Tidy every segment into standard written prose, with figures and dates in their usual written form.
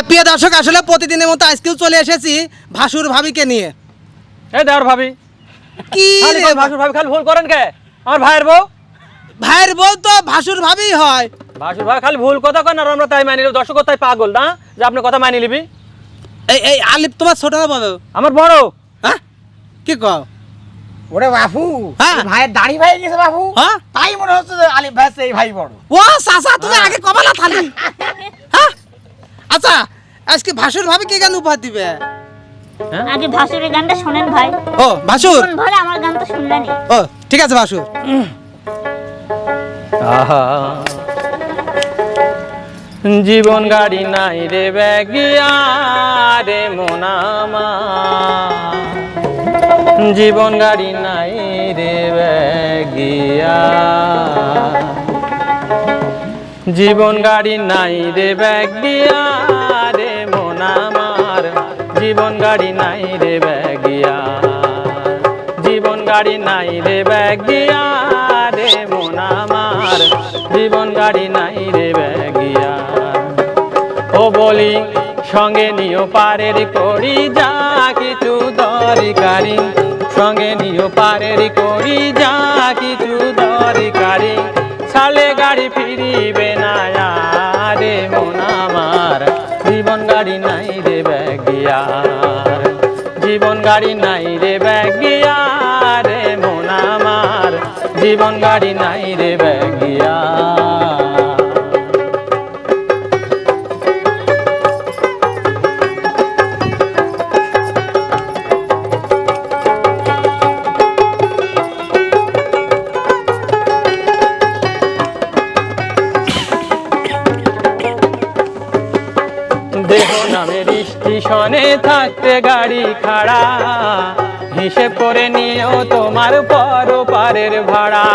প্রিয় দর্শক, আসলে প্রতিদিনের মতো আজকেও চলে এসেছি ভাসুর ভাবিকে নিয়ে। এই দেওর ভাবি কি খালি রে ভাসুর ভাবি খালি ভুল করেন কে? আমার ভাইয়ের বউ ভাইয়ের বউ তো ভাসুর ভাবি হয়। ভাসুর ভাই খালি ভুল কথা কন আর আমরা তাই মানি নিব। দর্শক তাই পাগল না যে আপনি কথা মানি নিবি। এই আলিফ তোমার ছোট না বড়? আমার বড়। হ্যাঁ কি কও? ওরে বাপু, হ্যাঁ। ভাইয়ের দাড়ি ভাই গেছে বাপু। হ্যাঁ তাই মনে হচ্ছে যে আলিফ ভাই এই ভাই বড়। ও চাচা, তুমি আগে কবালা থালি। হ্যাঁ আচ্ছা, আজকে ভাসুর ভাবি কি গান উপহার দিবে? আগে ভাসুরের গানটা শোনেন ভাই। ও ভাসুর, কোন ভরে আমার গান তো শুনলেনই। ও ঠিক আছে ভাসুর। আহা জীবন গাড়ি নাই রে ব্যাগিয়া রে মোনামা, জীবন গাড়ি নাই রে ব্যাগিয়া, জীবন গাড়ি নাই রে ব্যাগিয়া রে মোনামার, জীবন গাড়ি নাই রে ব্যাগিয়া, জীবন গাড়ি নাই রে ব্যাগিয়া রে মোনামার, জীবন গাড়ি নাই রে ব্যাগিয়া। ও বলি সঙ্গে নিও পারের করি যা কিছু দরকারি, সঙ্গে নিও পারের করি যা কিছু দরকারি, ছালে গাড়ি ফিরিবে না রে মোনামার, জীবন গাড়ি নাই রে ব্যাগিয়ার, জীবন গাড়ি নাই রে ব্যাগিয়া রে মোনামার, জীবন গাড়ি নাই রে ব্যাগিয়া। দেহ নামের স্টেশনে থাকতে গাড়ি খাড়া, হিসেব করে নিও তোমার পরপারের ভাড়া।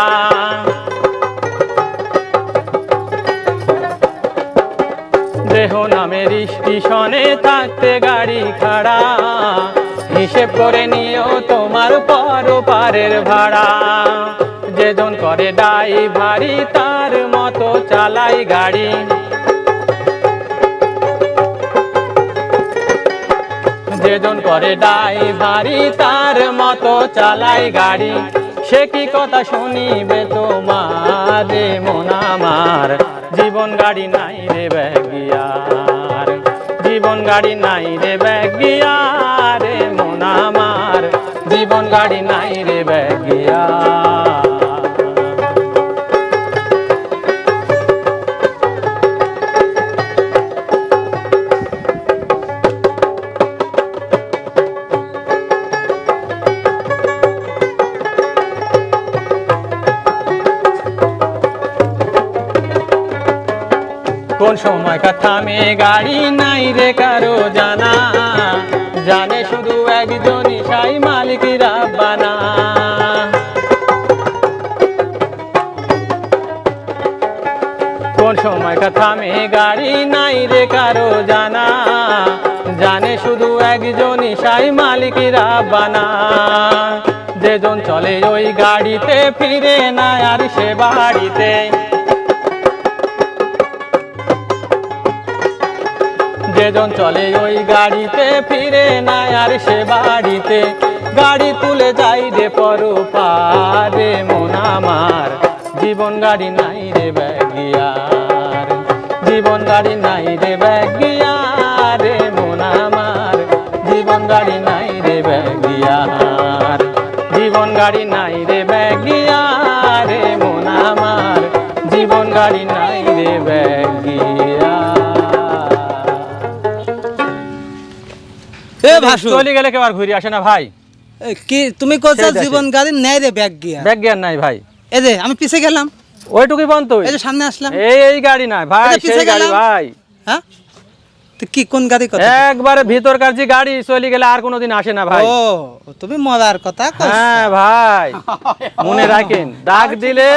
দেহ নামের স্টেশনে থাকতে গাড়ি খাড়া, হিসেব করে নিও তোমার পরপারের ভাড়া। যেজন করে ড্রাইভারি তার মতো চালাই গাড়ি, যেজন করে ড্রাইভারি তার মতো চালাই গাড়ি, সে কি কথা শুনিবে তোমার রে মোনামার, জীবন গাড়ি নাই রে ব্যাগিয়ার, জীবন গাড়ি নাই রে ব্যাগিয়ার রে মোনামার, জীবন গাড়ি নাই রে ব্যাগিয়ার। কোন সময় থামে গাড়ি নাই রে কারো জানা, জানে শুধু একজনই সাই মালিক রাব্বানা। কোন সময় থামে গাড়ি নাই রে কারো জানা, জানে শুধু একজনই সাই মালিক রাব্বানা। যেজন চলে ওই গাড়িতে ফিরে না আর সে বাড়িতে, যেজন চলে ওই গাড়িতে ফিরে না আর সে বাড়িতে, গাড়ি তুলে যাই রে পরপারে মোনামার, জীবন গাড়ি নাই রে ব্যাগিয়ার, জীবন গাড়ি নাই রে ব্যাগিয়ার রে মোনামার, জীবন গাড়ি নাই রে ব্যাগিয়ার, জীবন গাড়ি নাই রে ব্যাগিয়ার রে মোনামার, জীবন গাড়ি নাই রে ব্যাগিয়ার। এ ভাসুর, চলে গেলে কেউ আর ঘুরে আসে না ভাই। কি তুমি কইছো সেই দেখে। জীবন গাড়ি নেই রে ব্যাগ গিয়া? ব্যাগ জ্ঞান নাই ভাই, এই যে আমি পিছে গেলাম, ওইটুকুই বন্ধ। এই যে সামনে আসলাম, এই গাড়ি নাই ভাই, এই যে পিছে সেই গাড়ি গেলাম। ভাই। হ্যাঁ তো কি কোন গাড়ি কথা? একবারে ভিতরকার যে গাড়ি চলে গেলে আর কোনোদিন আসে না ভাই। ও তুমি মজার কথা কইছো। হ্যাঁ ভাই, মনে রাখেন দাগ দিলে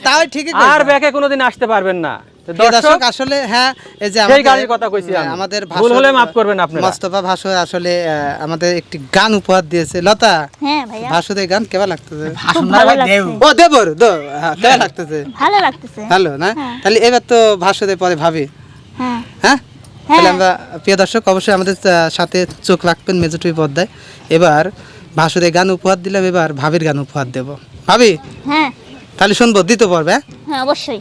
তাও ঠিকই আর কইছো। ব্যাকে কোনোদিন আসতে পারবেন না। তো প্রিয় দর্শক দর্শক, আসলে হ্যাঁ এই যে সেই গাড়ির কথা কইছি আমি। আমাদের ভুল হলে মাফ করবেন আপনারা। মোস্তফা ভাসুর আসলে আমাদের একটি গান উপহার দিয়েছে। লতা, হ্যাঁ ভাইয়া, ভাসুদের গান কেমন লাগতেছে? ভাষণ না ভালো ভাই লাগছে। দেও। ও দেবর দো, হ্যাঁ, কেমন লাগতেছে? ভালো লাগতেছে। ভালো না? হ্যাঁ। তাহলে এবার তো ভাসুদের পরে ভাবি, হ্যাঁ হ্যাঁ তাহলে আমরা প্রিয় দর্শক অবশ্যই আমাদের সাথে চোখ রাখবেন মেজর টিভি পর্দায়। এবার ভাসুরের গান উপহার দিলাম, এবার ভাবির গান উপহার দেব। ভাবি হ্যাঁ তাহলে শুনবো দ্বিতীয় পর্বে। হ্যাঁ অবশ্যই।